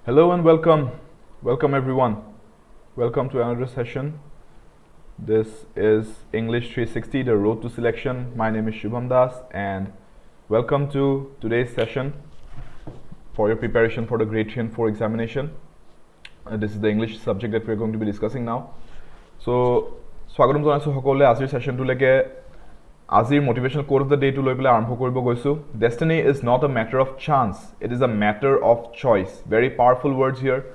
Hello and welcome. Welcome everyone. Welcome to another session. This is English 360, the road to selection. My name is Shubham Das and welcome to today's session for your preparation for the grade 3 and 4 examination. This is the English subject that we are going to be discussing now. So, swagatam janaisu hokole azir session to leke azir motivational quote of the day to loi pele arambho koribo goisu. Destiny is not a matter of chance, it is a matter of choice. Very powerful words here.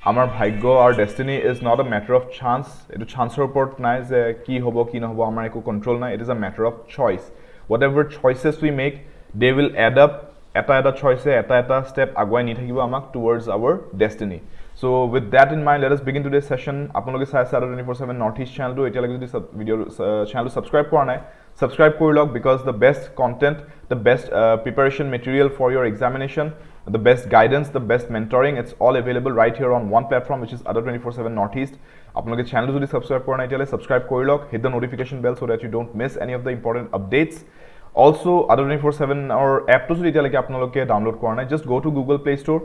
Amar bhagyo, our destiny is not a matter of chance. Etu chancer uport nai je ki hobo ki na hobo amar eko control nai. It is a matter of choice. Whatever choices we make, they will add up. Eta choice eta step aguai ni thakibo amak towards our destiny. So with that in mind, let us begin today's session. Apnaloke sai Adda247 Northeast channel to etia lagi jodi video channel subscribe kora nai, subscribe kori log, because the best content, the best preparation material for your examination, the best guidance, the best mentoring, it's all available right here on one platform, which is Adda247 Northeast. Apnaloke channel jodi subscribe kora nai, etia subscribe kori log, hit the notification bell so that you don't miss any of the important updates. Also, Adda247 or app to jodi etia lagi apnaloke download kora nai, just go to Google Play Store.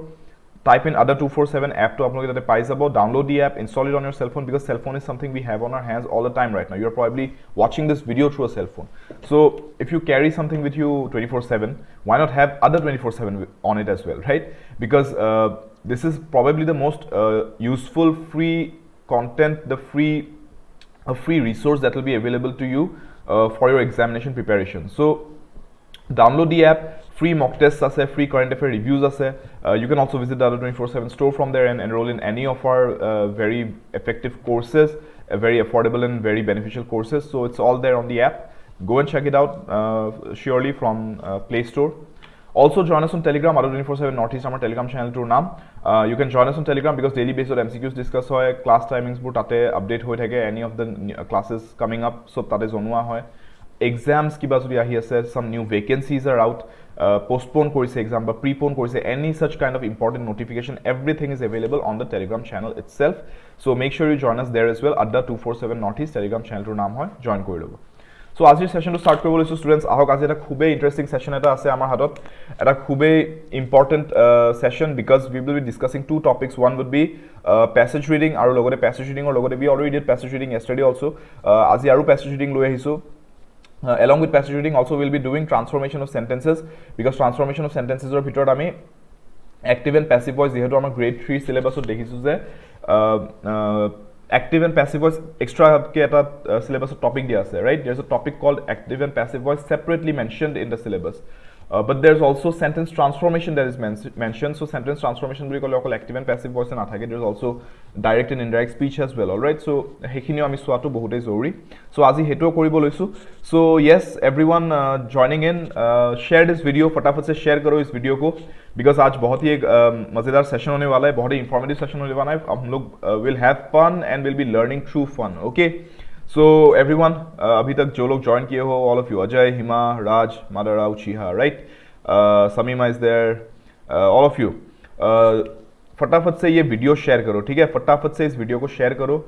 Type in Adda247 app to upload it. Download the app, install it on your cell phone, because cell phone is something we have on our hands all the time right now. You're probably watching this video through a cell phone. So if you carry something with you 24/7, why not have Adda247 on it as well, right? Because this is probably the most useful free content, a free resource that will be available to you for your examination preparation. So download the app. Free mock tests ase, free current affair reviews ase. You can also visit the Adda247 store from there and enroll in any of our very effective courses, very affordable and very beneficial courses. So it's all there on the app. Go and check it out surely from Play Store. Also join us on Telegram, Adda247 Northeast our Telegram channel to naam. You can join us on Telegram because daily basis MCQs discuss hoy, class timings bur tate update hoi thake, any of the classes coming up so tate jonua hoy. Exams kiba jodi ahi ase, some new vacancies are out. Postpone korise exam ba prepone korise, any such kind of important notification, everything is available on the Telegram channel itself. So make sure you join us there as well. Adda247 Northeast Telegram channel to naam hoy, join kori lobo. So azir session to start koribo loisu students. Ahok আজি eta khube interesting session eta ase amar hatot, eta khube important session, because we will be discussing two topics. One would be passage reading aru logote passage reading or logote we already did passage reading yesterday also. Aji aru passage reading loi ahisu. Along with passage reading, also we'll be doing transformation of sentences, because transformation of sentences or bhitor ami active and passive voice jehetu amar grade 3 syllabus ot dekhisu je active and passive voice extra ke eta syllabus topic dia ase, right? There's a topic called active and passive voice separately mentioned in the syllabus. But there's also sentence transformation that is mentioned. So sentence transformation buli kole okol active and passive voice na thake. There's also direct and indirect speech as well. All right. So hekhini ami swato bahute zoruri. So aji heto koribo loisu. So yes, everyone joining in, share this video. फटाफट से share करो इस video को, because आज बहुत ही एक मजेदार session होने वाला है, बहुत ही informative session होने वाला है. हम लोग will have fun and will be learning through fun. Okay. So everyone, अभी तक जो लोग join किए हो, all of you, Ajay, Hima, Raj, Madarao, Chiha, right? Samima is there, all of you. फटाफट से ये वीडियो शेयर करो, ठीक है? फटाफट से इस वीडियो को शेयर करो.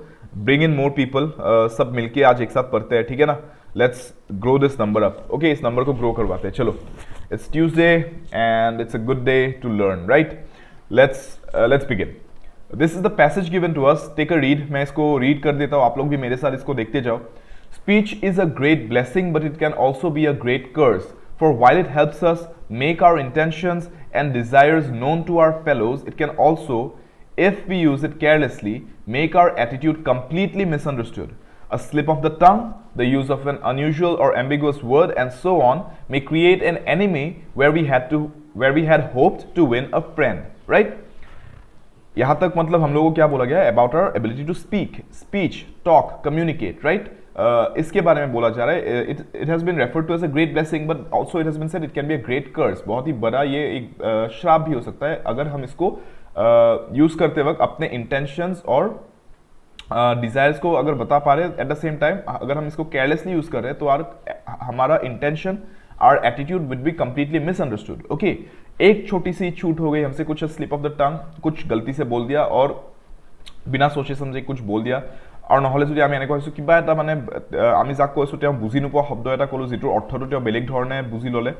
Bring in more people. सब मिलके आज एक साथ पढ़ते हैं, ठीक है ना? Let's grow this number up. Okay, इस नंबर को grow करवाते हैं. चलो. It's Tuesday and it's a good day to learn, right? Let's begin. This is the passage given to us. Take a read. मैं इसको read कर देता हूँ. आप लोग भी मेरे साथ इसको देखते जाओ. Speech is a great blessing, but it can also be a great curse. For while it helps us make our intentions and desires known to our fellows, it can also, if we use it carelessly, make our attitude completely misunderstood. A slip of the tongue, the use of an unusual or ambiguous word, and so on, may create an enemy where we had hoped to win a friend. Right? यहाँ तक मतलब हम लोगों को क्या बोला गया है? About our ability to speech, talk, communicate, right? इसके बारे में बोला जा रहा है. It has been referred to as a great blessing, but also it has been said it can be a great curse. बहुत ही बड़ा ये एक श्राप भी हो सकता है अगर हम इसको यूज करते वक्त अपने intentions और desires को अगर बता पा रहे. At the same time, अगर हम इसको carelessly यूज कर रहे हैं तो हमारा intention, our attitude would be completely misunderstood. Okay. एक छोटी सी छूट हो गई हमसे, कुछ स्लिप ऑफ द टंग, कुछ गलती से बोल दिया और बिना सोचे समझे कुछ बोल दिया. और নহলে যদি আমি এনেকৈ কৈছো কিবা এটা মানে আমি যাক কৈছো তেওঁ বুজি নোপোৱা শব্দ এটা কলো যেটো অৰ্থটো তেওঁ বেলেগ ধৰণে বুজি ললে,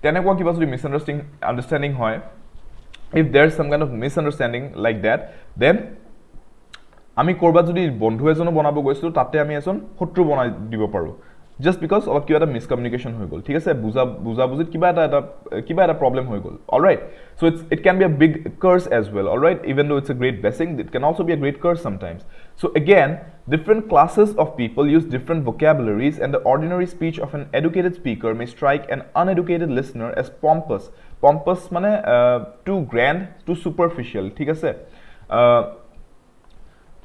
তেনেকুৱা কিবা যদি মিসআন্ডাৰস্ট্যান্ডিং হয় if there's some kind of misunderstanding like that, then আমি কৰবাত যদি বন্ধু এজনো বনাব গৈছিলো তাতে আমি এজন শত্ৰু বনাই দিব পাৰো just because অলপ কিবা এটা মিসকমিউনিকেশন হৈ গল ঠিক আছে বুজা বুজিত কিবা এটা প্ৰবলেম হৈ গল all right so it can be a big curse as well all right even though it's a great blessing it can also be a great curse sometimes so again different classes of people use different vocabularies and the ordinary speech of an educated speaker may strike an uneducated listener as pompous মানে too grand too superficial ঠিক আছে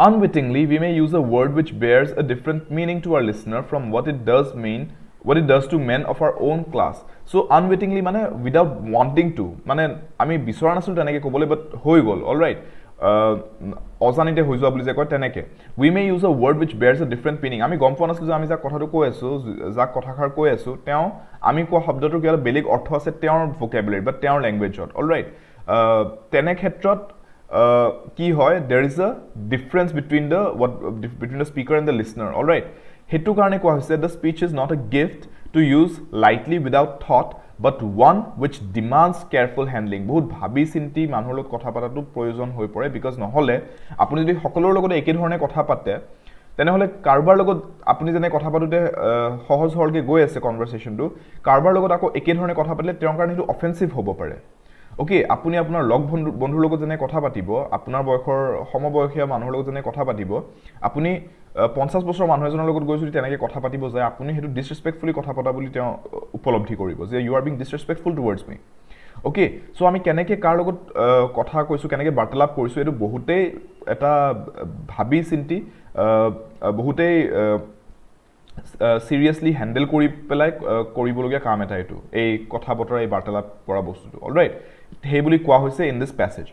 Unwittingly, we may use a word which bears a different meaning to our listener from what it does to men of our own class. So unwittingly, mane without wanting to, mane ami bisora nasil teneke kobole but hoi gol. All right. Osanite hoi joa boli je koy teneke. We may use a word which bears a different meaning. Ami gom poa nasil je ami ja kotha to koi asu, ja kotha khar koi asu. Teo ami koa shobdo to kiba beleg ortho ase teor vocabulary but teor language ot. All right. Tene khetrot কি হয় there is a difference between the speaker and the listener all right হেতু কাৰণে কোৱা হৈছে the speech is not a gift to use lightly without thought but one which demands careful handling বহুত ভাবি চিন্তি মানুহৰ লগত কথা পাতাটো প্ৰয়োজন হৈ পৰে because নহলে আপুনি যদি সকলোৰ লগত একে ধৰণে কথা পাতে তেনেহলে কাৰবাৰ লগত আপুনি যেনে কথা পাতোতে সহজ হলকে গৈ আছে কনভাৰসেচনটো কাৰবাৰ লগত আকৌ একে ধৰণে কথা পাতলে তেওঁৰ কাৰণে সেইটো অফেন্সিভ হ'ব পাৰে Okay, আপুনি আপোনাৰ লগ বন্ধুৰ লগত জনে কথা পাতিব আপোনাৰ বয়সৰ সমবয়সীয়া মানুহৰ লগত জনে কথা পাতিব আপুনি 50 বছৰ মানুহ এজনৰ লগত গৈ যদি তেনেকৈ কথা পাতিব যায় আপুনি হেতু ডিসৰেসপেক্টফুলি কথা পতা বুলি তেওঁ উপলব্ধি কৰিব যে you are being disrespectful towards me okay so আমি কেনেকৈ কাৰ লগত কথা কৈছো কেনেকৈ বাৰ্তালাপ কৰিছো এটো বহুতেই এটা ভাবি চিন্তি বহুতেই seriously handle কৰি পেলাই কৰিবলগীয়া কাম এটা এটো এই কথা বতৰা এই বাৰ্তালাপ কৰা বস্তুটো অলৰাইট হে বুলি কোৱা হৈছে in this passage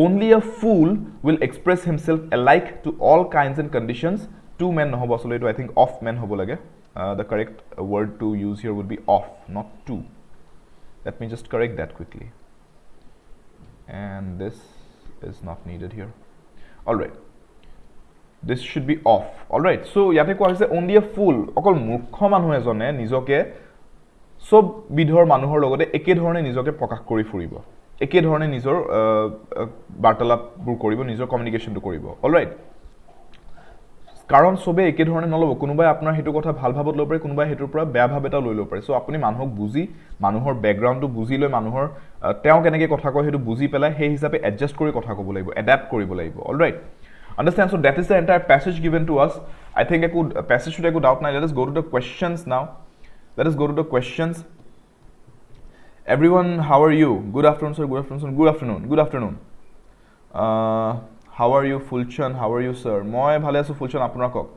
only a fool will express himself alike to all kinds and conditions two men নহব আসলে এটো I think of men হ'ব লাগে the correct word to use here would be of not two let me just correct that quickly and this is not needed here alright this should be off all right so yate koa hoise only a fool okol murkho manu ejone nijoke sob bidhor manuhor logote eke dhorone nijoke prakash kori furibo eke dhorone nijor bartalap bur koribo nijor communication to koribo all right karon sobe eke dhorone nolobo kunubai apnar hetu kotha bhal bhabot lo pare kunubai hetur pura beya bhab eta loi lo pare so apuni manuhok buji manuhor background to buji loi manuhor teo keneke kotha koy hetu buji pelai he hisabe adjust kori kotha kobo laibo adapt koribo laibo all right Understand? So that is the entire passage given to us. I think passage should I go out now. Let us go to the questions now. Let us go to the questions. Everyone, how are you? Good afternoon, sir. Good afternoon, sir. Good afternoon. Good afternoon. How are you, Fulchan? How are you, sir? Moi bhale asu Fulchan apuna kok.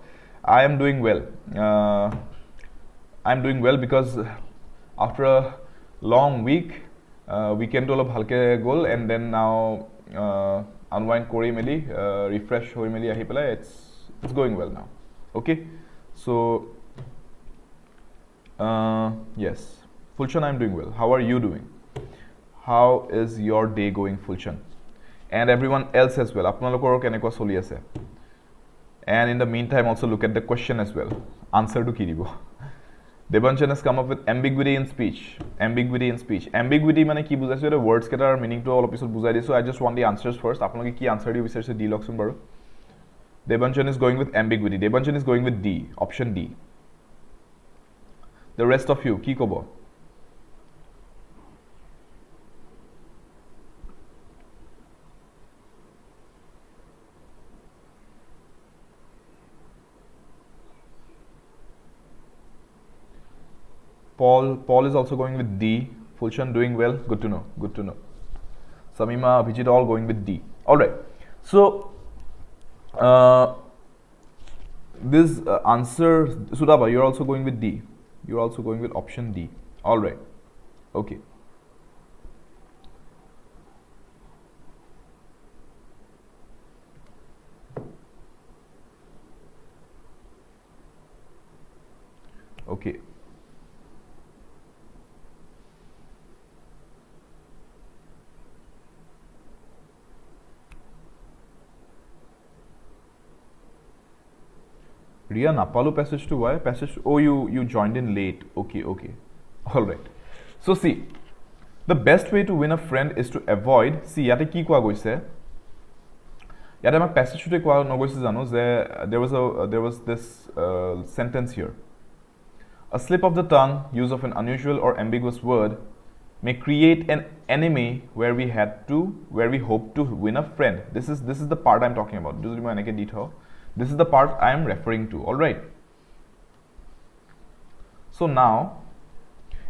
I am doing well. I am doing well because after a long week, weekend to bhalke gol and then now unwind kori meli refresh hoi meli ahi pelai it's going well now okay so yes Fulchan I'm doing well how are you doing how is your day going Fulchan and everyone else as well apnalokor kenekwa soli ase and in the meantime also look at the question as well answer to ki dibo Debanchan has come up with ambiguity in speech. Ambiguity mane ki bujhaise eta words ketar meaning to all episode bujhai disu. I just want the answers first. Apnaloke ki answer diu bicharise D loksun baru. Debanchan is going with ambiguity. Debanchan is going with D, option D. The rest of you ki kobo? Paul is also going with D. Fulchan doing well. Good to know. Good to know. Samima, Abhijit all going with D. All right. So this answer, Sudaba, you're also going with D. You're also going with option D. All right. Okay. Okay. Riya Napalu passage to why? Passage oh you joined in late. Okay. All right. So see, The best way to win a friend is to avoid, see, yate ki koa goise, yate amak passage to koa no goise jano je there was this sentence here. A slip of the tongue, use of an unusual or ambiguous word may create an enemy where we hope to win a friend. This is the part I'm talking about. This is the part I am referring to. All right. So now,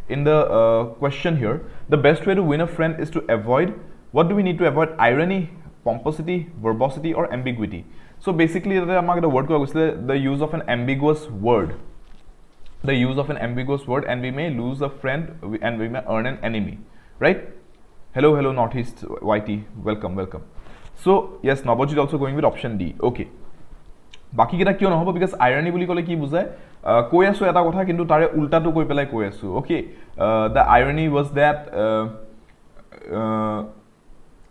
in the question here, the best way to win a friend is to avoid. What do we need to avoid? Irony, pomposity, verbosity, or ambiguity. So basically, the word the use of an ambiguous word. The use of an ambiguous word, and we may lose a friend and we may earn an enemy, right? Hello, Northeast YT, welcome. So yes, Nabojit also going with option D. Okay. Baki kita kyo nohobo because irony buli kole ki bujay koi asu eta kotha kintu tare ulta to koi pelai koi asu. Okay, the irony was that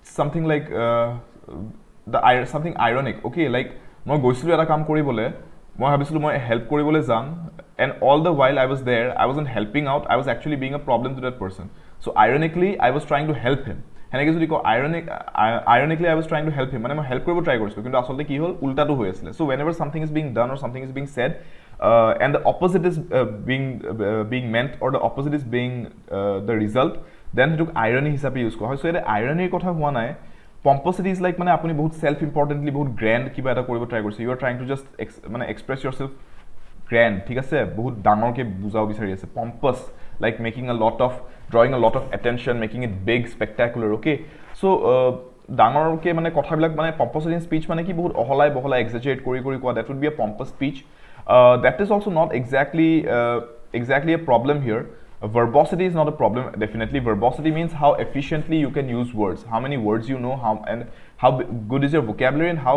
something like something ironic. Okay, like moi goisilu eta kam koribole মই ভাবিছিলো মই help কৰিবলৈ যাম and all the while I was there I wasn't helping out, I was actually being a problem to that person. So ironically I was trying to help him. heneke jodi ko ironically I was trying to help him, মানে মই help কৰিব try কৰিছিলো কিন্তু আসলে কি হল উল্টাটো হৈ আছিল. So whenever something is being done or something is being said and the opposite is being meant or the opposite is being the result, then it irony হিচাপে ইউজ কৰা হয়. So এটা irony কথা হোৱা নাই. Pomposity is like মানে আপুনি বহুত self importantly বহুত grand কিবা এটা কৰিব ট্রাই কৰিছে. You are trying to just মানে express yourself grand, ঠিক আছে, বহুত ডাঙৰকে বুজাও বিচাৰি আছে. Pompous, like drawing a lot of attention, making it big, spectacular. Okay, so ডাঙৰকে মানে কথাবিলাক মানে pomposity in speech মানে কি বহুত অহলাই বহলাই exaggerate কৰি কোৱা, that would be a pompous speech. That is also not exactly a problem here. Verbosity is not a problem. Definitely verbosity means how efficiently you can use words, how many words you know, how good is your vocabulary and how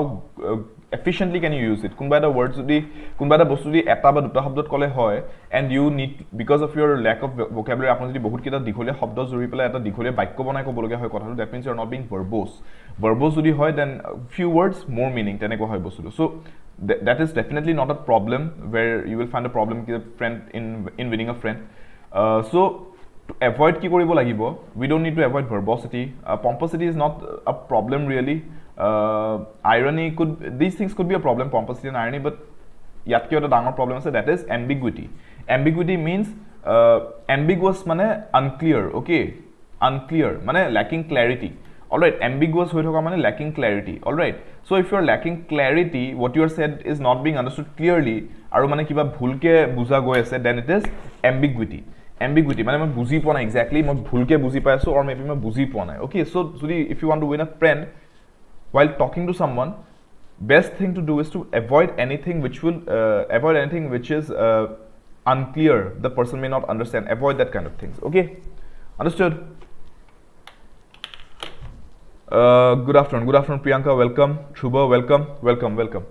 efficiently can you use it. Kunba da words jodi kunba da bostu jodi eta ba duta শব্দত কলে হয় and you need, because of your lack of vocabulary আপনি যদি বহুত কিটা দীঘলীয়া শব্দ জুৰি পেলাই এটা দীঘলীয়া বাক্য বনাই কবলগা হয় কথাটো, that means you are not being verbose যদি হয় then few words more meaning তেনেকুৱা হয় বস্তুটো. So that is definitely not a problem where you will find a problem with a friend in winning a friend. So to avoid ki koribo lagibo, we don't need to avoid verbosity. Pomposity is not a problem really. Irony these things could be a problem, pomposity and irony, but yat ki eta dangor problem ase, that is ambiguity. Ambiguity means ambiguous mane unclear. Okay, unclear mane lacking clarity. All right, ambiguous hoi thoka mane lacking clarity. All right, so if you are lacking clarity, what you are said is not being understood clearly aru mane kiba bhulke buja goi ase, then it is ambiguity. Ambiguity মানে মই বুজি পোৱা নাই exactly, মই ভুলকে বুজি পাইছো or maybe মই বুজি পোৱা নাই. Okay, so if you want to win a friend while talking to someone, best thing to do is to avoid anything which is unclear, the person may not understand. Avoid that kind of things. Okay, understood? Good afternoon Priyanka, welcome. Shubha, welcome.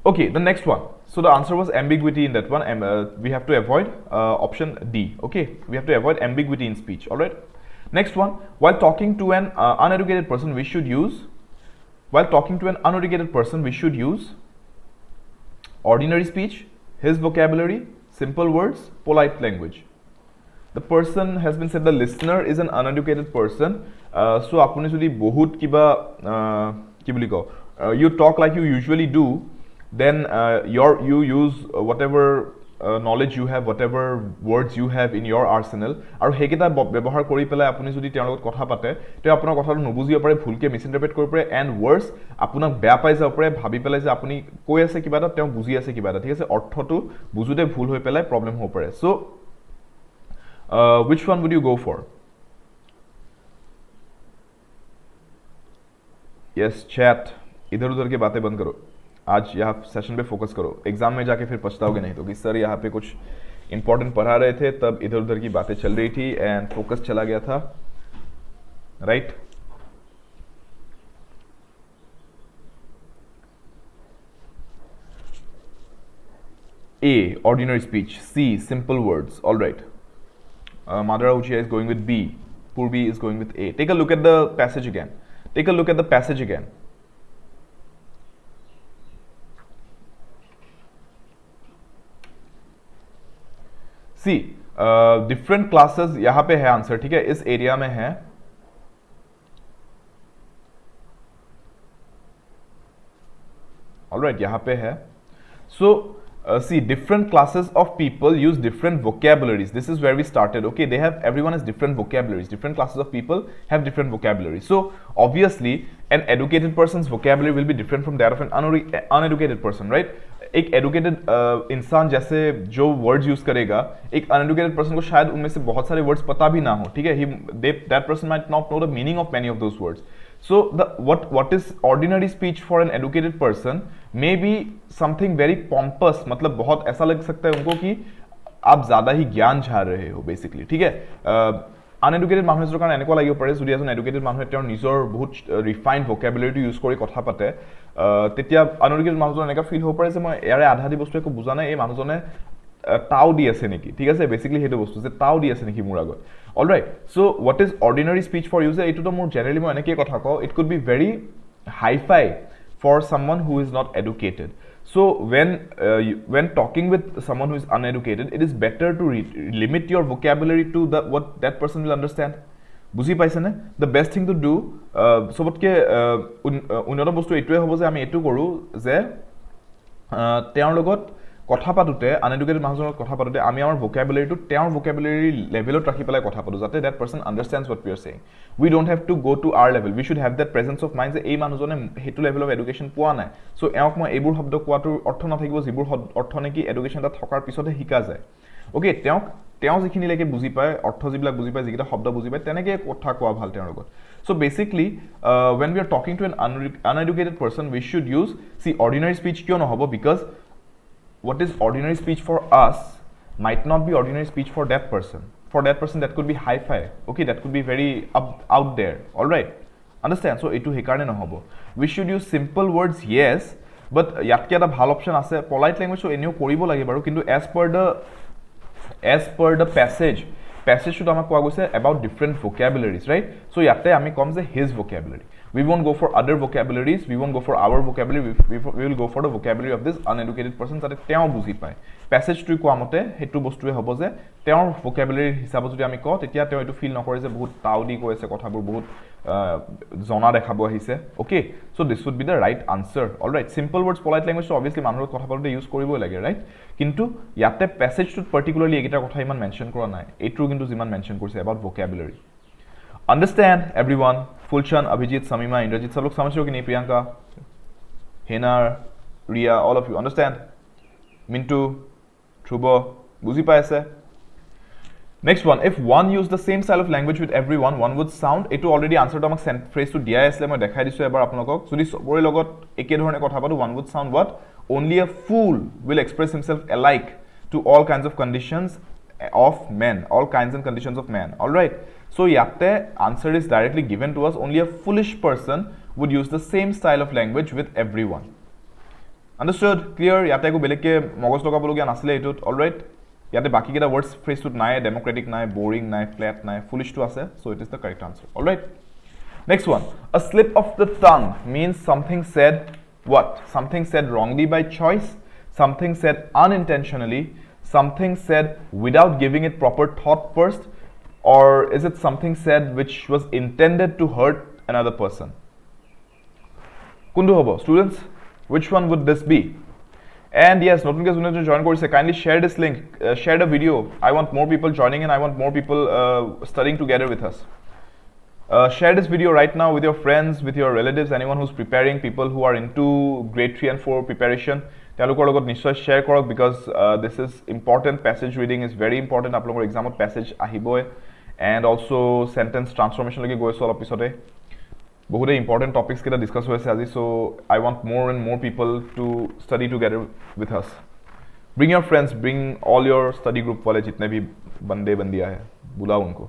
Okay, the next one. So the answer was ambiguity in that one. We have to avoid option D. Okay, we have to avoid ambiguity in speech. All right. Next one. While talking to an uneducated person, we should use ordinary speech, his vocabulary, simple words, polite language. The person has been said, the listener is an uneducated person. So apuni jodi bahut kiba ki boli ko, you talk like you usually do, then you use whatever knowledge you have, whatever words you have in your arsenal, aru heketa byabohar kori pelai apuni jodi ter logot kotha pate te apunar kotha nobujiya pare, bhulke misinterpret kori pare, and worse apunak beya pai jab pare, bhabi pelai je apuni koi ase kiba eta te buji ase kiba eta, thik ase ortho to bujute bhul hoi pelai problem ho pare. So which one would you go for? Yes, chat, इधर उधर की बातें बंद करो, आज यहाँ session पे focus करो. एग्जाम में जाके फिर पछताओगे नहीं तो कि सर यहाँ पे कुछ इंपॉर्टेंट पढ़ा रहे थे तब इधर उधर की बातें चल रही थी एंड फोकस चला गया था, right? A, ordinary speech. C, simple words. All right. Madara Uchia is going with B. Purvi is going with A. Take a look at the passage again. See different classes यहाँ पे है answer, ठीक है, इस area में है. Alright, यहाँ पे है. सो see, different classes of people use different vocabularies. This is where we started. Okay, they have, everyone has different vocabularies. Different classes of people have different vocabularies. So obviously an educated person's vocabulary will be different from that of an uneducated person, right? एक educated इंसान जैसे जो words use करेगा, एक uneducated person को शायद उनमें से बहुत सारे words पता भी ना हो, ठीक है? That person might not know the meaning of many of those words. So what is ordinary speech for an educated person may be something very pompous, मतलब बहुत ऐसा लग सकता है उनको कि आप ज़्यादा ही ज्ञान झाड़ रहे हो बेसिकली, ठीक है. আনএডুকেটেড মানুহ এজনৰ কাৰণে এনেকুৱা লাগিব পাৰে যদি এজন এডুকেটেড মানুহে তেওঁৰ নিজৰ বহুত ৰিফাইণ্ড ভকেবুলাৰিটো ইউজ কৰি কথা পাতে, তেতিয়া আনএডুকেটেড মানুহজন এনেকুৱা ফিল হ'ব পাৰে যে মই ইয়াৰে আধা দি বস্তু একো বুজা নাই, এই মানুহজনে টাও দি আছে নেকি, ঠিক আছে, বেসিক্যালি হেতু বস্তু যে টাও দি আছে নেকি মোৰ আগত. Alright, so what is ordinary speech for you, যে এইটোতো মোৰ জেনেৰেলি মই এনেকৈ কথা কওঁ, it could be very hi-fi for someone who is not educated. So when talking with someone who is uneducated, it is better to limit your vocabulary to what that person will understand. বুজি পাইছে নে? The best thing to do, সবতকে উন্নত বস্তু এইটোৱে হ'ব যে আমি এইটো কৰোঁ যে তেওঁৰ লগত কথা পাতোতে, আনএডুকেটেড মানুহজনৰ কথা পাতোতে আমি আমাৰ ভকেবুলাৰিটো তেওঁৰ ভকেবুলাৰি লেভেলত ৰাখি পেলাই কথা পাতোঁ, যাতে that person understands what we are saying. We don't have to go to our level. We should have that presence of mind যে এই মানুহজনে সেইটো লেভেল অফ এডুকেশ্যন পোৱা নাই, চ' এওঁক মই এইবোৰ শব্দ কোৱাটোৰ অৰ্থ নাথাকিব যিবোৰ অৰ্থ নেকি এডুকেশ্যন এটা থকাৰ পিছতহে শিকা যায়. অ'কে, তেওঁ যিখিনিলৈকে বুজি পায়, অৰ্থ যিবিলাক বুজি পায়, যিকেইটা শব্দ বুজি পায়, তেনেকৈ কথা কোৱা ভাল তেওঁৰ লগত. So basically, when we are talking to an uneducated person, we should use, see, ordinary speech কিয় নহ'ব, because what is ordinary speech for us might not be ordinary speech for that person. For that person, that could be hi-fi. Okay, that could be very out there. All right, understand? So etu hekarne nohobo. We should use simple words, yes, but yatke eta bhal option ase. Polite language so enio koribo lage baru, kintu as per the passage should amak koa goise about different vocabularies, right? So yatte ami kom je his vocabulary. We won't go for other vocabularies, we won't go for our vocabulary, we will go for the vocabulary of this uneducated person যাতে তেওঁ বুজি পায়. প্যাসেজটো কোৱা মতে হেতু বস্তুৱে হ'ব যে তেওঁৰ vocabulary হিচাপত যদি আমি কওঁ, তেতিয়া তেওঁ এটো ফিল নকৰে যে বহুত টাউডি কৈ আছে, কথাবোৰ বহুত জনা দেখাব আহিছে. Okay, so this would be the right answer. All right, simple words, polite language, so obviously মানুহৰ কথা পাতোতে ইউজ কৰিবই লাগে, ৰাইট? কিন্তু ইয়াতে প্যাসেজটোত পাৰ্টিকুলাৰলি এইকেইটা কথা ইমান মেনশন কৰা নাই, এইটো কিন্তু যিমান মেনশন কৰিছে about vocabulary. Understand everyone? Fulchan, Abhijit, Samima, Indrajit, सब लोग समझ रहे हो कि नहीं? Priyanka, Henar, Ria, all of you understand? Mintu, Trubo, बुझी पाए से? Next one, if one used the same style of language with everyone, one would sound. এইটো already answer to আমাক phrase to দিয়া আছিল, মই দেখাই দিছো এবাৰ আপোনালোকক. যদি সবৰে লগত একে ধৰণে কথা পাতো, one would sound what? Only a fool will express himself alike to all kinds of conditions of men, all kinds and conditions of man. All right, so yatte answer is directly given to us. Only a foolish person would use the same style of language with everyone. Understood? Clear? Yatte ko beleke mogos logabologia nasile etut. All right, yatte baki keta words phrase tut nai, democratic nai, boring nai, flat nai, foolish to ase, so it is the correct answer. All right, next one, a slip of the tongue means something said what? Something said wrongly by choice, something said unintentionally, something said without giving it proper thought first, or is it something said which was intended to hurt another person? Kundu hobo students, which one would this be? And yes, notun ke jone join korise, kindly share this link, share the video. I want more people joining and I want more people studying together with us. Share this video right now with your friends, with your relatives, anyone who's preparing, people who are into grade 3 and 4 preparation. তেওঁলোকৰ লগত নিশ্চয় share কৰক, because this is important. Passage reading is very important. আপোনালোকৰ এক্সামত passage আহিবই, and also' sentence ট্ৰান্সফৰ্মেশ্যনলৈকে গৈ আছোঁ অলপ পিছতে. বহুতে ইম্পৰ্টেণ্ট টপিকছ কেইটা ডিছকাছ হৈ আছে আজি, চ' আই ৱান্ট মোৰ এণ্ড মোৰ people to study together with আছ. ব্ৰিং ইয়ৰ ফ্ৰেণ্ডছ, ব্ৰিং অল ইয়ৰ ষ্টাডি গ্ৰুপ वाले जितने भी बंदे बंदियाँ हैं, बुलाओ उनको.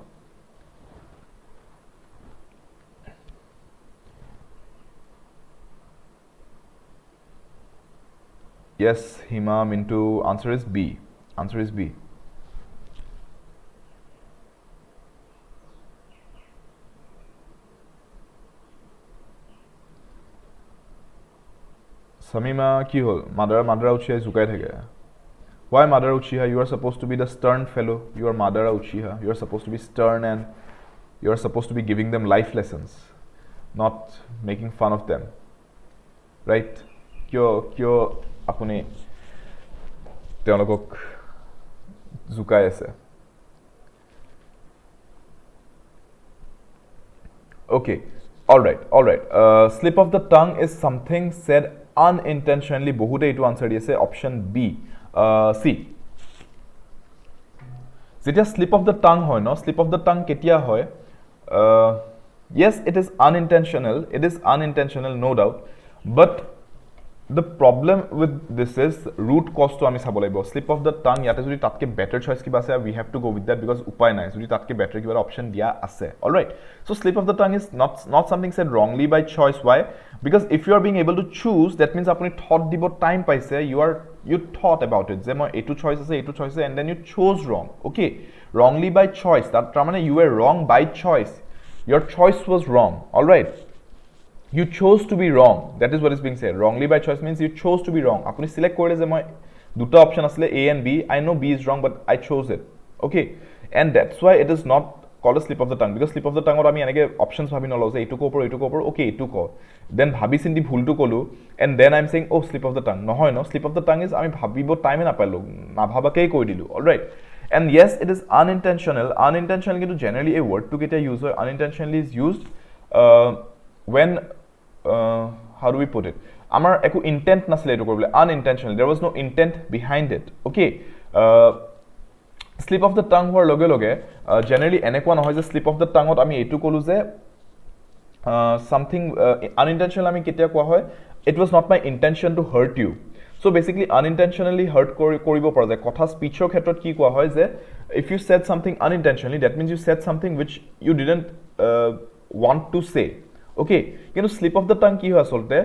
Yes, Hima, Mintu, answer is B. Answer is B. Samima কি হল? মাদারা উঠিয়ে জুকাই থাকে. Why Madara Uchiha? You are supposed to be the stern fellow. You are Madara Uchiha. You are supposed to be stern and you are supposed to be giving them life lessons, not making fun of them. Right? Kyo apuni teologok zukai ase. Okay. All right. Slip of the tongue is something said unintentionally. Bohude etu answer diase option B. C. যেতিয়া slip of the tongue hoy no, slip of the tongue ketia hoy. Yes, it is unintentional. It is unintentional, no doubt. But the problem with this is root cause to ami sabo laibo. Slip of the tongue yate jodi tatke better choice kiba ase, we have to go with that because upay nai. Jodi tatke better kiba option dia ase. All right. So slip of the tongue is not something said wrongly by choice. Why? Because if you are being able to choose, that means apuni thought dibo time paise. You thought about it. Je moi etu choice ase, and then you chose wrong. Okay. Wrongly by choice. That means you were wrong by choice. Your choice was wrong. All right. You chose to be wrong. That is what is being said. Wrongly by choice means you chose to be wrong. Apuni select korile je moi duta option asle A and B. I know B is wrong, but I chose it. Okay, and that's why it is not called a slip of the tongue, because slip of the tongue or ami enake options bhabi nolo je etu ko okay etu ko, then bhabi sindi bhul tu kolu, and then I'm saying oh slip of the tongue. No hoy no, slip of the tongue is ami bhabibo time na palo na bhabake koi dilu. All right. And yes, it is unintentional. Unintentional kintu generally a word to get a use unintentionally is used when how do we put it? Amar eku intent nasile etu koribole, unintentional. There was no intent behind it. Okay. Slip of the tongue hor loge loge generally enekwa nohoy je slip of the tongue ot ami etu kolu je something unintentional ami ketia kwa hoy, it was not my intention to hurt you. So basically unintentionally hurt koribo pora jay. Kotha speech or khetrot ki kwa hoy je if you said something unintentionally, that means you said something which you didn't want to say. Okay, কিন্তু slip of the tongue কি হয় আসলতে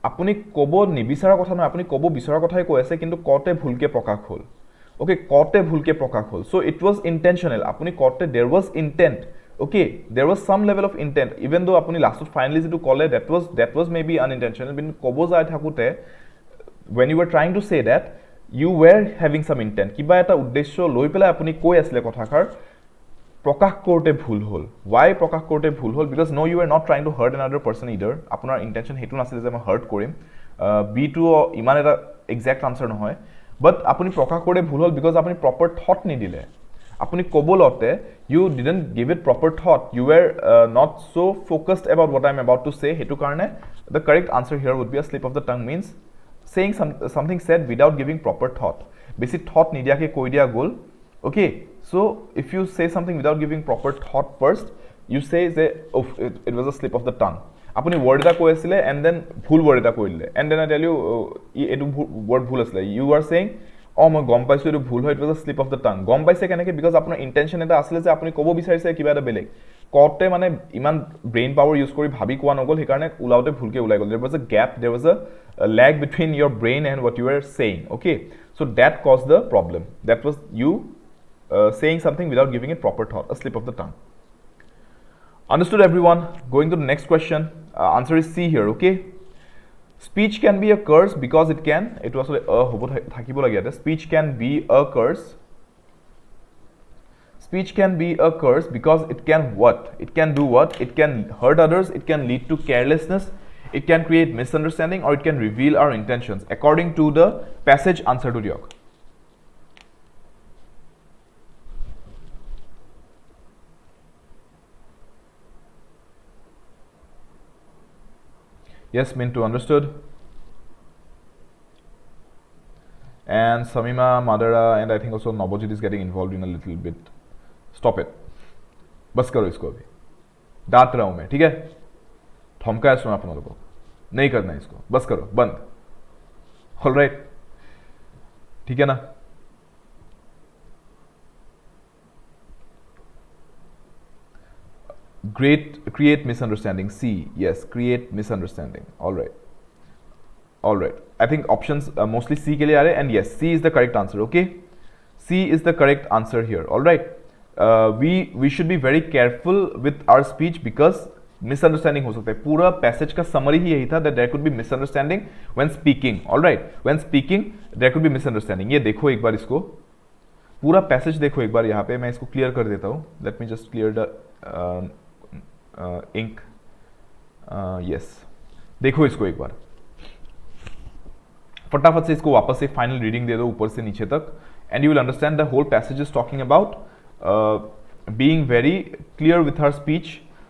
আপুনি কব নিবিচাৰা কথা নহয়, আপুনি কব বিচৰা কথাই কৈ আছে কিন্তু কতে ভুলকে প্ৰকাশ হল. Okay, কতে ভুলকে প্ৰকাশ হল. So it was intentional. আপুনি কতে there was intent. Okay, there was some level of intent, even though আপুনি last finally যেটো কলে that was maybe unintentional, কিন্তু কব যায় থাকুতে when you were trying to say that you were having some intent. কিবা এটা উদ্দেশ্য লৈ পেলাই আপুনি কৈ আছিল কথাখাৰ প্ৰকাশ কৰতে ভুল হল. Why প্ৰকাশ কৰতে ভুল হল? Because no, you were not trying to hurt another person either. আপোনাৰ intention হেতু নাছিল যে মই hurt কৰিম. B2 ইমান এটা exact answer নহয়. But আপুনি প্ৰকাশ কৰতে ভুল হল because আপুনি proper thought নিদিলে. আপুনি কবলতে you didn't give it proper thought. You were not so focused about what I'm about to say. হেতু কাৰণে the correct answer here would be a slip of the tongue, means saying something said without giving proper thought. Basic thought নিদিয়াকে কৈ দিয়া গল. Okay, so if you say something without giving proper thought first, you say oh, it was a slip of the tongue. Apuni word eta koi asile and then bhul word eta koile, and then I tell you etu word bhul asile. You are saying oh moi gom paisu etu bhul hoy, it was a slip of the tongue. Gom paise keneke? Because apnar intention eta asile je apuni kobo bicharise kiba eta beleg kote mane iman brain power use kori bhabi koa nogol, he karone ulaute bhulke ulai gol. There was a gap, there was a lag between your brain and what you were saying. Okay, so that caused the problem. That was you saying something without giving it proper thought, a slip of the tongue. Understood, everyone? Going to the next question. Answer is C here. Okay, speech can be a curse because it can. It was speech can be a curse. Speech can be a curse because it can what? It can do what? It can hurt others. It can lead to carelessness. It can create misunderstanding, or it can reveal our intentions. According to the passage, answer to Diok. Yes, Mintu, understood. And Samima, Madara, and I think also Nobojit is getting involved in a little bit. Stop it. बस करो इसको अभी. डांट रहा हूं मैं, ठीक है? धमकाया सुना अपने लोगों को. नहीं करना इसको. बस करो, बंद. All right. ठीक है ना? Create misunderstanding. C, yes, create misunderstanding. All right. I think options mostly C ke liye aa rahe, and yes, C is the correct answer. Okay, C is the correct answer here. All right. We should be very careful with our speech because misunderstanding हो सकता है. पूरा passage का summary ही यही था that there could be misunderstanding when speaking. Alright, when speaking there could be misunderstanding. ये देखो एक बार इसको, पूरा पैसेज देखो एक बार. यहाँ पे मैं इसको क्लियर कर देता हूँ. Let me just clear the ink. Yes, देखो इसको एक बार फटाफट से, इसको वापस से फाइनल रीडिंग दे दो ऊपर से नीचे तक, and you will understand the whole passage is talking about being very clear with her speech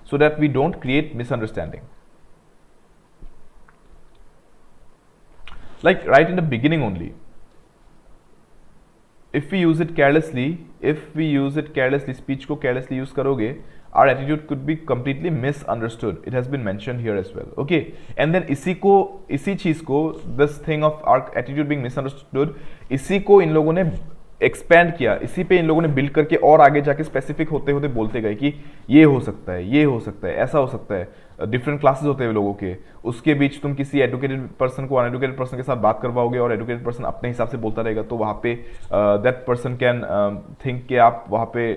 so that we don't create misunderstanding. Like right in the beginning only, if we use it carelessly, speech को carelessly use करोगे, our attitude could be completely misunderstood. It has been mentioned here as well. Okay, and then इसी चीज को, this thing of our attitude being misunderstood, इसी को इन लोगों ने expand किया, इसी पे इन लोगों ने बिल्ड करके और आगे जाके स्पेसिफिक होते होते बोलते गए कि ये हो सकता है, ये हो सकता है, ऐसा हो सकता है. डिफरेंट क्लासेस होते हैं लोगों के, उसके बीच तुम किसी एडुकेटेड पर्सन को अनएडुकेटेड पर्सन के साथ बात करवाओगे और एडुकेटेड पर्सन अपने हिसाब से बोलता रहेगा, तो वहाँ पे दैट पर्सन कैन थिंक कि आप वहाँ पे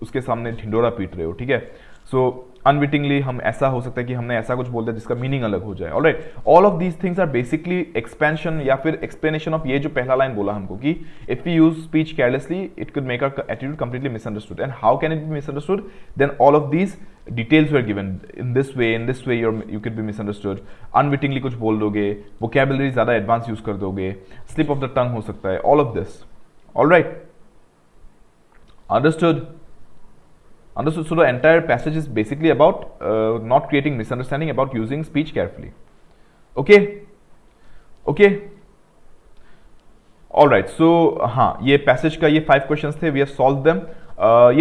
उसके सामने ढिंडोरा पीट रहे हो. ठीक है, सो अनविटिंगली हम ऐसा हो सकता है कि हमने ऐसा कुछ बोल दिया जिसका मीनिंग अलग हो जाए. Alright, all of these things are basically expansion या फिर एक्सप्लेनेशन ऑफ ये जो पहला लाइन बोला हमको कि if you use speech carelessly it could make our attitude completely misunderstood. And how can it be misunderstood? Then all of these details were given. In this way you can be misunderstood. Unwittingly कुछ बोल दोगे, vocabulary ज्यादा advance use कर दोगे, slip of the tongue हो सकता है, all of this. Alright, understood? Understood. So the entire passage is basically about not creating misunderstanding, about using speech carefully. Okay, okay, all right. So हाँ, ये passage का ये 5 questions थे, we have solved them.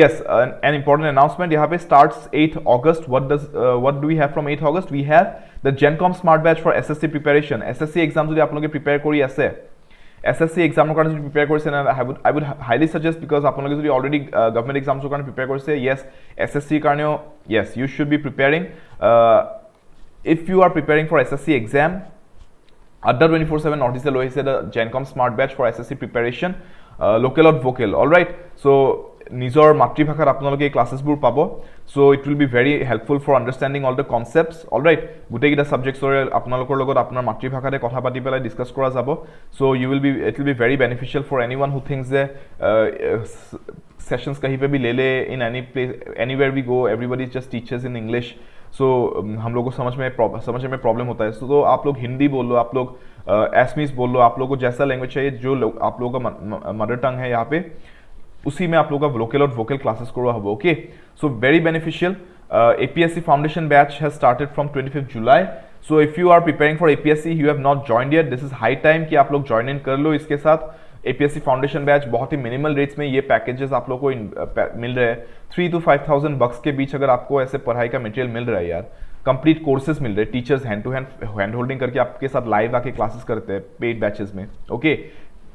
Yes, an important announcement यहाँ पे starts 8th August. What do we have from 8th August? We have the GenCom Smart Batch for SSC preparation. SSC exam যদি আপোনালোকে prepare কৰি আছে, SSC এক্সামৰ কাৰণে যদি prepare কৰিছে, I would highly suggest, because আপোনালোকে যদি অলৰেডি গভৰ্ণমেণ্ট এক্সামছৰ কাৰণে প্ৰিপেয়াৰ কৰিছে, yes, SSC কাৰণেও yes, you should be preparing. If you are preparing for SSC exam, Adda247 notice লৈ আহিছে the GenCom Smart Batch for SSC preparation, local or vocal. All right, so নিজৰ মাতৃভাষাত আপোনালোকে এই ক্লাছেছবোৰ পাব. So it will be very helpful for understanding all the concepts. Alright, গোটেইকেইটা ছাবজেক্টছৰে আপোনালোকৰ লগত আপোনাৰ মাতৃভাষাতে কথা পাতি পেলাই ডিছকাছ কৰা যাব. So it will be very beneficial for any one who thinks যে सेशंस कहीं पे भी ले ले, in any place, anywhere we go, everybody just teachers in English. So हम लोग को समझने में प्रॉब्लम होता है. तो आप लोग हिंदी बोल लो, आप लोग एसमीस बोल लो, आप लोगों को जैसा लैंग्वेज चाहिए, जो आप लोगों का मदर टंग है यहाँ पे, उसी में आप लोगों का लोकल और वोकल क्लासेस करवा होगा. Okay, so very beneficial. APSC foundation batch has started from 25 July. So if you are preparing for APSC, you have not joined yet, this is high time कि आप लोग ज्वाइन इन कर लो इसके साथ. APSC foundation batch बहुत ही minimal rates में ये packages आप लोग को मिल रहे हैं. 3 to 5,000 bucks के बीच अगर आपको ऐसे पढ़ाई का मटेरियल मिल रहा है यार, कंप्लीट कोर्सेज मिल रहे हैं, teachers hand to hand holding करके आपके साथ लाइव आके क्लासेस करते हैं पेड बैचेस में. ओके,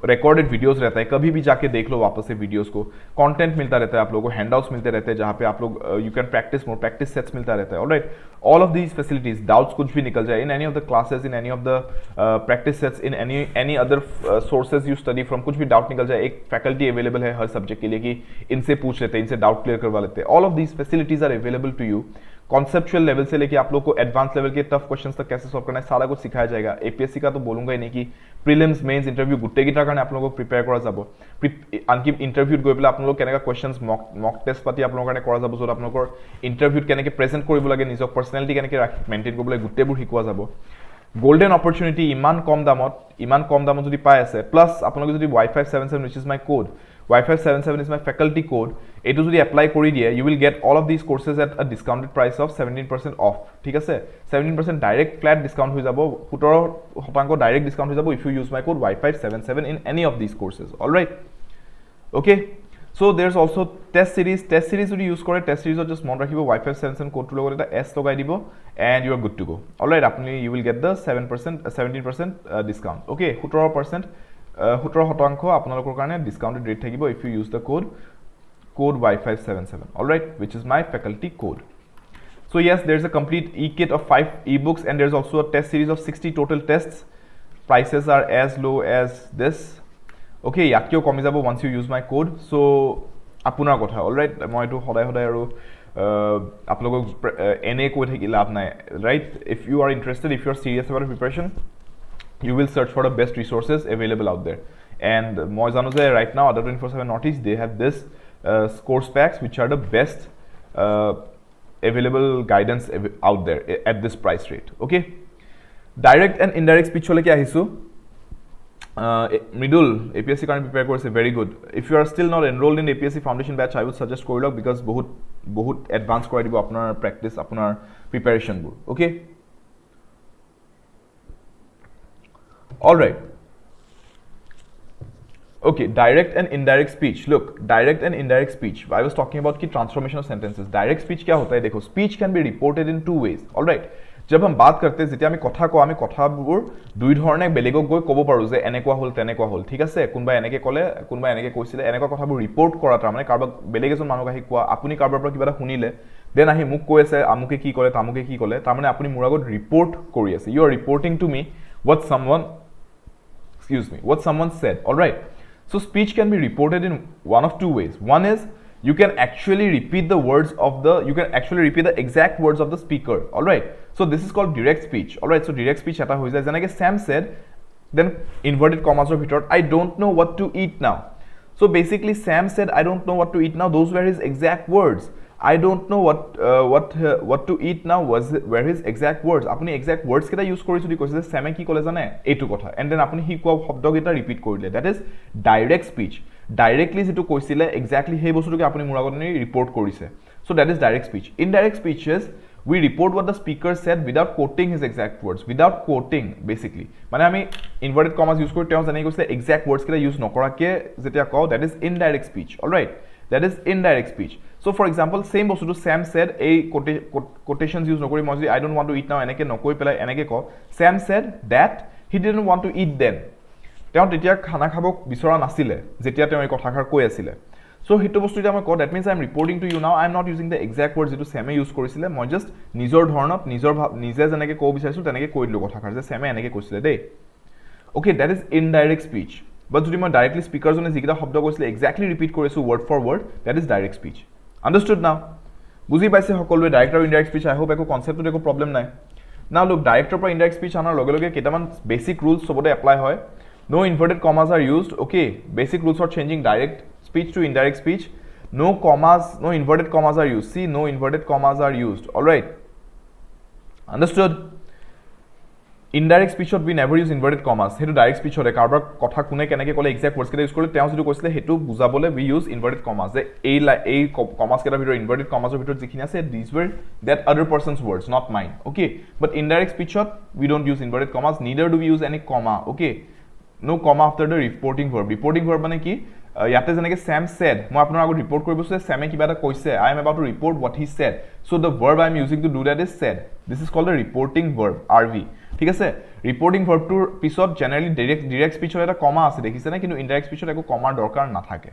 रिकॉर्डेड वीडियोस रहता है, कभी भी जाके देख लो वापस से वीडियोस को. कंटेंट मिलता रहता है आप लोगों को, हैंडआउट्स मिलते रहते हैं जहाँ पे आप लोग you can practice more, practice sets मिलता रहता है. Alright, all of these facilities, doubts कुछ भी निकल जाए in any of the classes, in any of the practice sets, in any other sources you study from, कुछ भी डाउट निकल जाए, एक फैकल्टी अवेलेबल है हर सब्जेक्ट के लिए कि इनसे पूछ लेते हैं, इनसे डाउट क्लियर करवा लेते हैं. All of these facilities are available to you. Conceptual level से लेके आप लोग को एडवांस लेवल के टफ क्वेश्चंस तक कैसे सॉल्व करना है, सारा कुछ सिखाया जाएगा. APSC का तो बोलूंगा ही नहीं कि प्रिलिम्स मेंस इंटरव्यू गोटेकिटार কাৰণে आप लोगों को प्रिपेयर কৰা যাব. আনকি ইন্টাৰভিউত গৈ পেলাই আপোনালোক কেনেকা কোৱেশ্চনছ মক টেষ্ট পাতি আপোনালোকৰ কাৰণে কৰা যাব, য'ত আপোনালোকৰ ইন্টাৰভিউত কেনেকে প্ৰেজেন্ট কৰিব লাগে, নিজৰ পাৰ্সোনালিটি কেনেকে মেইনটেইন কৰিব লাগে, গোটেইবোৰ শিকোৱা যাব. গোল্ডেন অপৰচুনিটি, ইমান কম দামত যদি পাই আছে, প্লাছ আপোনালোকে যদি Y577 which is my code, Y577 is my faculty code, এইটো যদি এপ্লাই কৰি দিয়ে, you will get all of these courses at a discounted price of 17% off. ঠিক আছে, 17% ডাইৰেক্ট ফ্ল্যাট ডিসকাউন্ট হৈ যাব, 17% ডাইৰেক্ট ডিসকাউন্ট হৈ যাব if you use my code Y577 in any of these courses. All right, okay, so there's also test series যদি use কৰে, test সিৰিজত just মন ৰাখিব Y577 কোডটোৰ লগত এটা S লগাই দিব and you are good to go. All right, আপুনি you will get the 17% discount. Okay, 17% আপোনালোকৰ কাৰণে ডিসকাউন্টেড ৰেট থাকিব if you use the code Y577. all right, which is my faculty code. So yes, there's a complete e-kit of 5 ebooks and there's also a test series of 60 total tests. Prices are as low as this. Okay, yakyo komi jabo once you use my code. So apunar kotha. All right, moi etu hodai hodai aru আপোনালোকক এনে কৈ থাকি লাভ নাই right if you are interested if you are serious about preparation you will search for the best resources available out there and moi janu je right now Adda247 Northeast they have this course packs which are the best available guidance out there at this price rate okay direct and indirect speech hole ki ahisu Mridul APSC current prepare course is very good if you are still not enrolled in APSC foundation batch I would suggest korilok because bahut advance korai dibo apnar practice apnar preparation bur okay all right okay direct and indirect speech look direct and indirect speech I was talking about ki transformation of sentences direct speech kya hota hai dekho speech can be reported in two ways all right जब हम बात करते हैं যেতিয়া আমি কথা কও আমি কথাবোৰ দুই ধৰণে বেলেগক গৈ কব পাৰো যে এনেকুৱা হল তেনেকুৱা হল ঠিক আছে কোনবা এনেকে কলে কোনবা এনেকে কৈছিলে এনেকুৱা কথাবোৰ ৰিপোৰ্ট কৰা তাৰ মানে কাৰবা বেলেগ এজন মানুহ আহি কোৱা আপুনি কাৰবাৰ পৰা কিবা শুনিলে দেন আহি মুক কৈ আছে আমুকে কি কলে তামুকে কি কলে তাৰ মানে আপুনি মোৰ আগত ৰিপোৰ্ট কৰি আছে you are reporting to me what someone said all right so speech can be reported in one of two ways one is you can actually repeat the words of the exact words of the speaker all right so this is called direct speech all right so direct speech eta hoy jay janake Sam said then inverted commas or bhitor I don't know what to eat now so basically Sam said I don't know what to eat now those were his exact words I don't know what to eat now were his exact words apuni exact words keta use kori jodi koise Sam e ki kole jane etu kotha and then apuni hi koa shobdo geta repeat korile that is direct speech directly যেটো কৈছিলে exactly সেই বস্তুটোকে আপুনি মোৰ আগত report কৰিছে so that is direct speech indirect speech is we report what the speaker said without quoting his exact words without quoting basically মানে আমি inverted commas use কৰি তেওঁ জানি কৈছে exact words কেটা use নকৰাকে যেতিয়া কও that is indirect speech all right that is indirect speech so for example same বস্তুটো Sam said a quotations use নকৰি মই I don't want to eat now এনেকে নকৈ পেলাই এনেকে কও Sam said that he didn't want to eat then তেওঁ তেতিয়া খানা খাব বিচৰা নাছিলে যেতিয়া তেওঁ এই কথাখাৰ কৈ আছিল so হিটো বস্তু যেতিয়া মই কও that means I am reporting to you now I am not using the exact words যেটো Sam use কৰিছিলে মই just নিজৰ ধৰণত নিজৰ নিজে যেনেকে কও বিচাৰিছো তেনেকে কৈ দিলো কথাখাৰ যে Sam এনেকে কৈছিলে দেই okay that is indirect speech but যদি মই directly speaker জনে যিকিটা শব্দ কৈছিলে exactly repeat কৰিছো word for word that is direct speech understood now বুজি পাইছে সকলোৱে direct আৰু indirect speech I hope একো concept একো problem নাই now look direct or indirect speech আনাৰ লগে লগে কেটামান basic rules সবতে apply হয় no inverted commas are used okay basic rules for changing direct speech to indirect speech no inverted commas are used see no inverted commas are used all right understood indirect speech we never use inverted commas hetu direct speech hore karbar kotha kune keneke kole exact words keta use korle তেওঁ যেটো কৈছিলে হেতু বুজাবলে we use inverted commas যে এই commas কেটা ভিতৰ inverted commas ভিতৰ যিখিনি আছে these were that other person's words not mine okay but indirect speech we don't use inverted commas neither do we use any comma okay no comma after the reporting verb মানে কি ইয়াতে যেনেকে Sam said মই আপোনাৰ আগত report কৰিব কৈছে Sam কিবা এটা কৈছে I am about to report what he said so the verb I am using to do that is said this is called a reporting verb RV ঠিক আছে reporting verb টোৰ পিছত generally direct speech এটা কমা আছে দেখিছে না কিন্তু indirect speech একো কমাৰ দৰকাৰ নাথাকে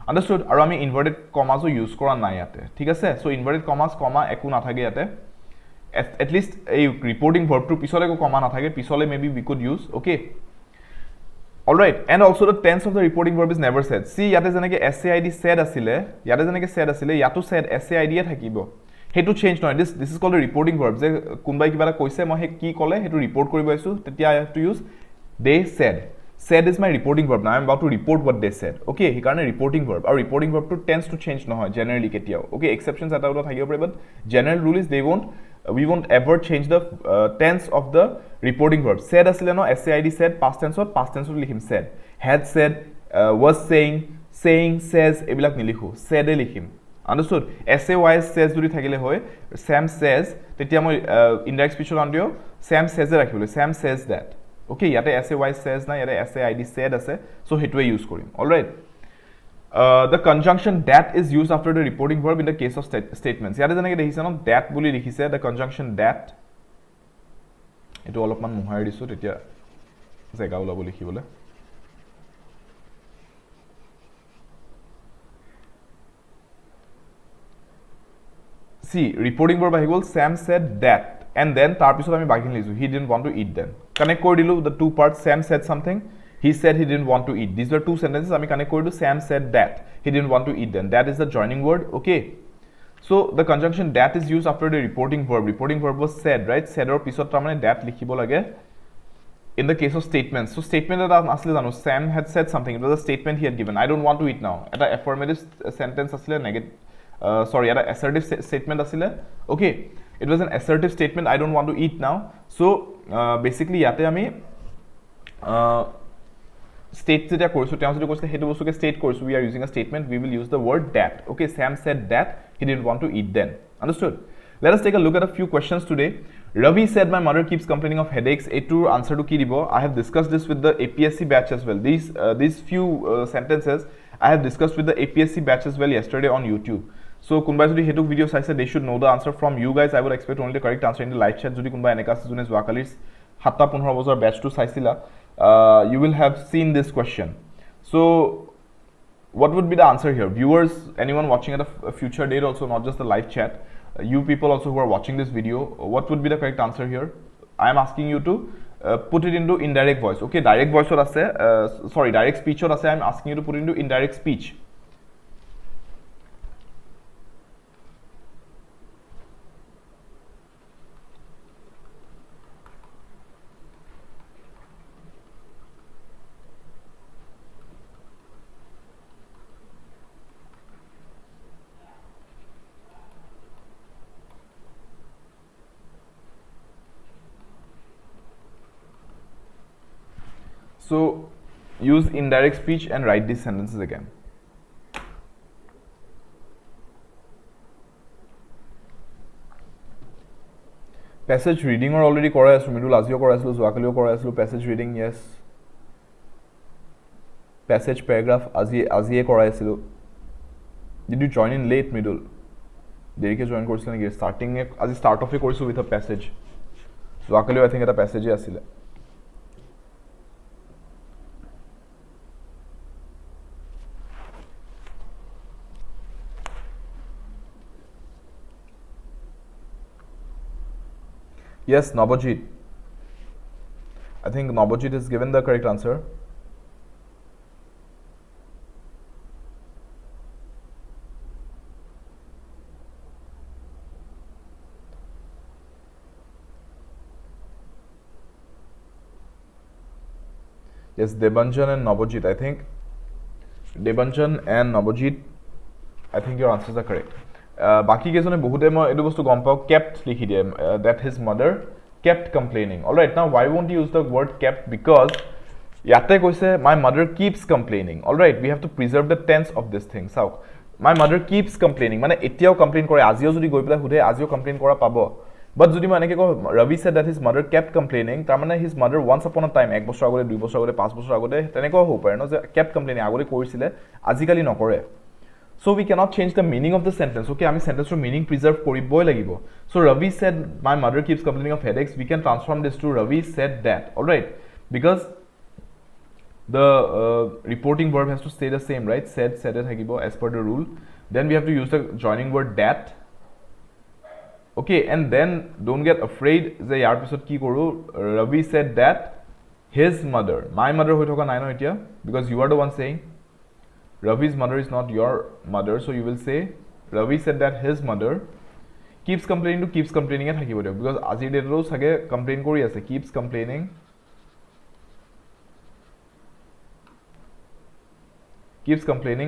understood আৰু আমি inverted commas use কৰা নাই ইয়াতে ঠিক আছে so inverted commas কমা একো নাথাকে ইয়াতে at least এই reporting verb টোৰ পিছত একো কমা নাথাকে পিছলে maybe we could use okay all right and also the tense of the reporting verb is never said see yate janeke SAID said asile yate janeke said asile yato said SAID e thakibo hetu change no this is called a reporting verb je kunbai kibara koise moi he ki kole hetu report koribo aisu tetia I have to use they said is my reporting verb now I am about to report what they said okay he karone reporting verb or reporting verb to tends to change no generally ketiao okay exceptions ata uta thakibo pare but general rule is we won't ever change the tense of the reporting verb said asile no SAID said past tense likhim said had said was saying says ebilak nilikhu said e likhim understood says jodi thakile hoy Sam says tetia moi indirect speech ondio Sam says e rakhibole Sam says that okay yate says na yate SAID said ase so hetwe use korim all right the conjunction that is used after the reporting verb in the case of statements yate janake dekhise no that boli likhise the conjunction that etu olopman muhai disu tetia jega ulabo likhibole see reporting verb ahigol Sam said that and then tar pisot ami bagin lisu he didn't want to eat then connect kori dilu the two parts Sam said something he said he didn't want to eat these were two sentences ami connect kori dilu Sam said that he didn't want to eat then that is the joining word okay So the conjunction that is used after the reporting verb. Reporting verb was said, right? Said or pisot tamane that likhibo lage. In the case of statements, so statement that asle jano Sam had said something. It was a statement he had given. I don't want to eat now. Eta affirmative sentence asle negative. Sorry, eta assertive statement asile. Okay, it was an assertive statement. I don't want to eat now. So basically, yate ami state jeta korisu তেওঁ যদি কৈছে হেতু বস্তুকে state korisu, we are using a statement, we will use the word that. Okay, Sam said that he didn't want to eat then. Understood? Let us take a look at a few questions today. Ravi said my mother keeps complaining of headaches. A2 answer to ki dibo. I have discussed this with the APSC batch as well. These few sentences I have discussed with the APSC batch as well yesterday on YouTube. So kunbai jodi hetu video saise, they should know the answer from you guys. I would expect only the correct answer in the live chat. Jodi kunbai eneka ase june zwakalis 7-15 bojor batch to saisila, you will have seen this question. So what would be the answer here? Viewers, anyone watching at a future date also, not just the live chat, you people also who are watching this video, what would be the correct answer here? I am asking you to put it into indirect voice. Okay, direct voice or ase, sorry, direct speech or ase, I am asking you to put it into indirect speech. So use indirect speech and write these sentences again. Passage reading or already kora asu, midul azio kora asu, zwakaliyo kora asu. Passage reading, yes. Passage paragraph aziye kora asu. Did you join in late, midul? Derike join korisile niki? Starting azi start off e korisu with a passage. Zwakaliyo I think eta passage e asile. Yes, Nabojit. I think Nabojit has given the correct answer. Yes, Debanjan and Nabojit. I think Debanjan and Nabojit, I think your answers are correct. Baki kesone bohute moi edu bostu gom pao kept likhi die, that his mother kept complaining. All right, now why won't you use the word kept? Because yate koise my mother keeps complaining. All right, we have to preserve the tense of this thing. So my mother keeps complaining mane etiao complain kore, azio jodi goi pela hude azio complain kora pabo. But jodi mane ke ko Ravi said that his mother kept complaining, tar mane his mother once upon a time 1 বছর agore 2 বছর agore 5 বছর agore teneko ho pare no je kept complaining agore korisile ajikali nokore. So we cannot change the meaning of the sentence. Okay, ami sentence ro meaning preserve koriboi lagibo. So Ravi said my mother keeps complaining of headaches. We can transform this to Ravi said that. All right, because the reporting verb has to stay the same, right? Said it hagibo as per the rule. Then we have to use the joining word that. Okay, and then don't get afraid je yar pisot ki koru, Ravi said that his mother, my mother hoi thoka nai no etia, because you are the one saying. Ravi's mother is not your mother, so you will say Ravi said that his mother keeps complaining to keeps complaining e thakibo dio, because azir date ro sage complain kori ase, keeps complaining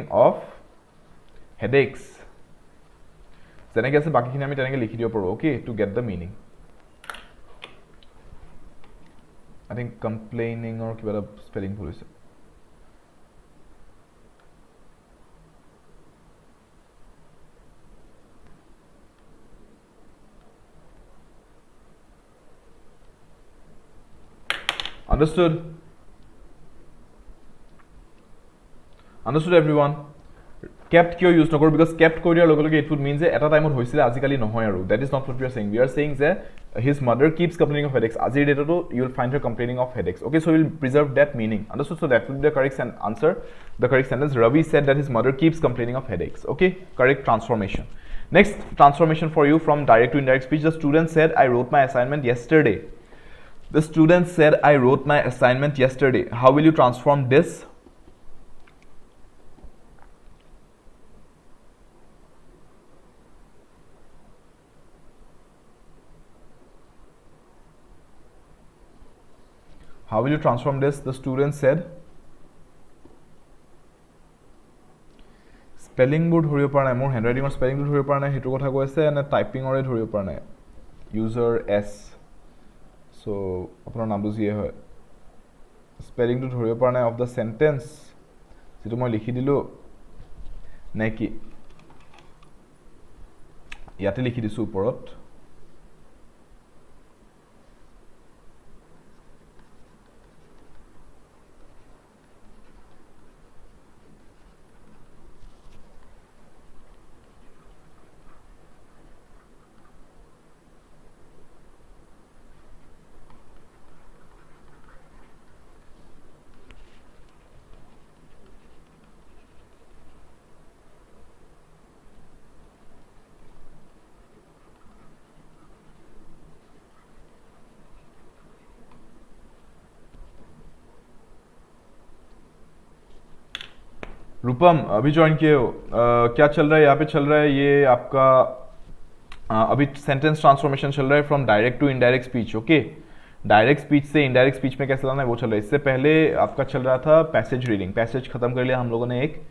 of headaches. Jeneke ase baki khini ami teneke likhi dio paro. Okay, to get the meaning. I think complaining or kiba spelling bhul hoise. Understood? Understood everyone? Kept kyo use nokor, because kept koriar loge loge it would mean je eta time ot hoisile ajikali nohoy aru. That is not what we are saying. We are saying je his mother keeps complaining of headaches. Azir date to you will find her complaining of headaches. Okay, so we will preserve that meaning. Understood? So that would be the correct answer. The correct sentence, Ravi said that his mother keeps complaining of headaches. Okay, correct transformation. Next transformation for you from direct to indirect speech. The student said I wrote my assignment yesterday. The student said I wrote my assignment yesterday. How will you transform this? How will you transform this? The student said. Spelling board ধৰিব পৰা নাই মোৰ handwriting spelling board ধৰিব পৰা নাই হেতু কথা কৈছে and typing ore ধৰিব পৰা নাই user s so আপোনাৰ নামটো কি হয় spelling টো ধৰিব পৰা নাই of the sentence যেটো মই লিখি দিলো নেকি ইয়াতে লিখি দিছো ওপৰত रूपम अभी ज्वाइन किए हो क्या चल रहा है यहाँ पे चल रहा है ये आपका अभी सेंटेंस ट्रांसफॉर्मेशन चल रहा है from direct to indirect speech okay direct speech से इनडायरेक्ट स्पीच में कैसे लाना है वो चल रहा है इससे पहले आपका चल रहा था पैसेज रीडिंग पैसेज खत्म कर लिया हम लोगों ने एक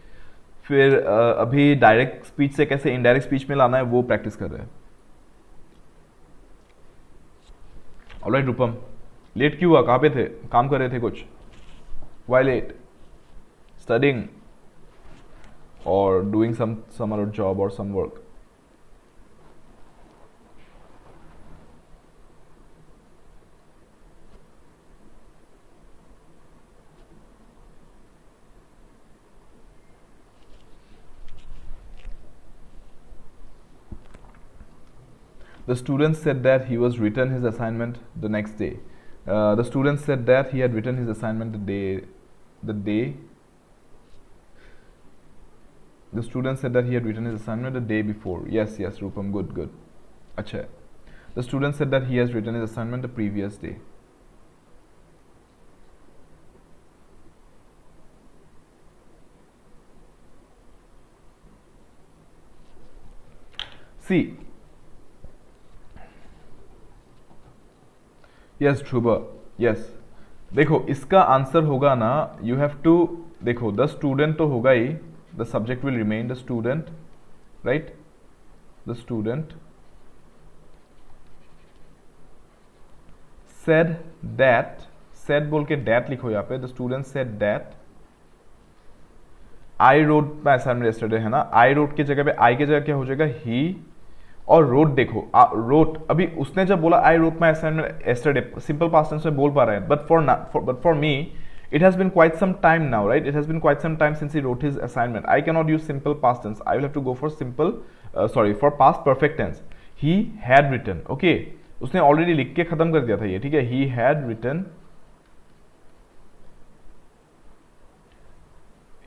फिर अभी डायरेक्ट स्पीच से कैसे इनडायरेक्ट स्पीच में लाना है वो प्रैक्टिस कर रहे हैं ऑलराइट रूपम लेट क्यों हुआ कहाँ पे थे काम कर रहे थे कुछ why late studying or doing some other job or some work The student said that he was written his assignment the next day. The student said that he had written his assignment the day. The student said that he had written his assignment the day before. Yes, Rupam, good. Acha. The student said that he has written his assignment the previous day. See. Yes, Dhruva. Yes. देखो इसका answer होगा ना you have to देखो the student तो होगा ही the subject will remain the student right the student said that said बोल के that लिखो यहाँ पे the student said that I wrote my assignment yesterday है ना I wrote की जगह पे I की जगह क्या हो जाएगा he और wrote देखो wrote अभी उसने जब बोला I wrote my assignment yesterday simple past tense में बोल पा रहे हैं but for me it has been quite some time now, right? It has been quite some time since he wrote his assignment. I cannot use simple past tense. I will have to go for for past perfect tense. He had written. Okay. उसने already लिख के खत्म कर दिया था ये, ठीक है? He had written.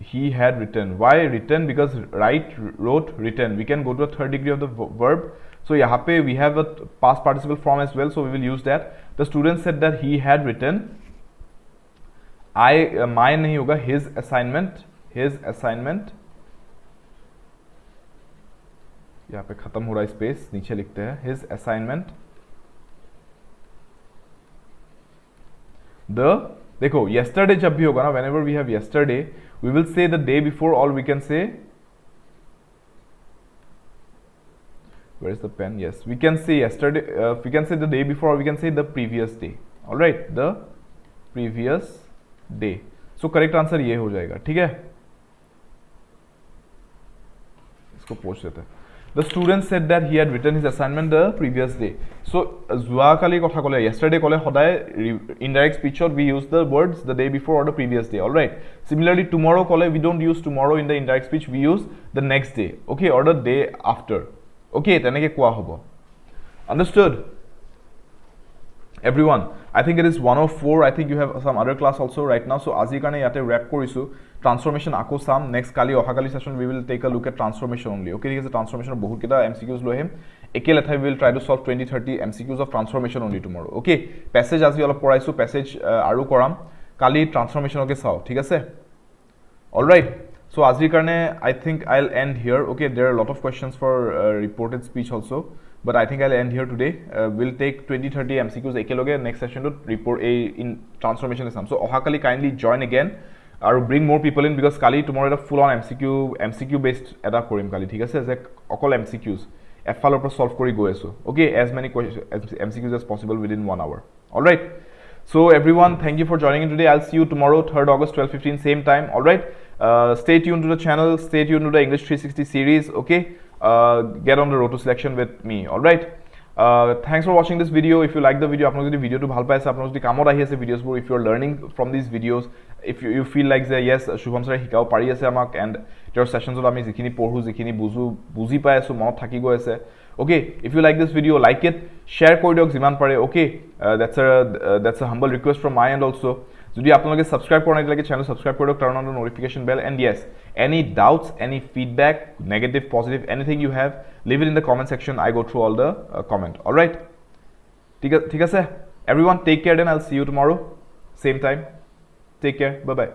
He had written. Why written? Because write, wrote, written. We can go to a third degree of the verb. So यहाँ पे we have a past participle form as well. So we will use that. The student said that he had written. mine नहीं होगा his assignment यहाँ पे खत्म हो रहा है स्पेस नीचे लिखते हैं his assignment the देखो yesterday जब भी होगा ना whenever we have yesterday we will say the day before or we can say where is the pen yes we can say yesterday we can say the day before or we can say the previous day all right the previous day so correct answer ये हो जाएगा ठीक है इसको पूछ लेते हैं the student said that he had written his assignment the previous day so যোৱাকালি কথা ক'লে yesterday ক'লে সদায় indirect speech we use the words the day before or the previous day all right similarly tomorrow ক'লে we don't use tomorrow in the indirect speech we use the next day okay or the day after okay তেনেকে কোৱা হ'ব understood everyone I think it is 104 I think you have some other class also right now so আজি কাৰণে ইয়াতে wrap কৰিছো transformation আকৌ চাম next কালি অহাকালি session we will take a look at transformation only okay ঠিক আছে transformation বহুত কিটা MCQs লৈ আহিম একে লেঠাই we will try to solve 20-30 MCQs of transformation only tomorrow okay passage আজি অলপ পঢ়াইছো passage আৰু কৰাম কালি transformation ওকে চাও ঠিক আছে all right so আজিৰ কাৰণে I think I'll end here okay there are a lot of questions for reported speech also but I think I'll end here today. We'll take 20-30 MCQs ekeloge next session to report a in transformation Assam. So ohakali kindly join again or bring more people in, because kali tomorrow a full on MCQ based eta korim kali, thik ase, je okol MCQs efalor por solve kori goi aso. Okay, as many questions MCQs as possible within 1 hour. All right, so everyone, thank you for joining in today. I'll see you tomorrow, 3rd August 12:15 same time. All right, stay tuned to the channel, stay tuned to the English 360 series. Okay, get on the road to selection with me. All right, thanks for watching this video. If you like the video, apnalok jodi video to bhal paise, apnalok jodi kamot ahi ase videos bor, if you are learning from these videos, if you feel like that yes Shubham sir hikao pari ase amak, and your sessions ot ami jikhini porhu jikhini buji pai aso monot thaki go ase. Okay, if you like this video, like it, share kori diok jiman pare. Okay, that's a humble request from my end also. Jodi apnaloke subscribe kora nai lage, channel subscribe kori diok, turn on the notification bell, and yes, any doubts, any feedback, negative, positive, anything you have, leave it in the comment section. I go through all the comment. All right, thik ase everyone, take care, then I'll see you tomorrow same time. Take care, bye bye.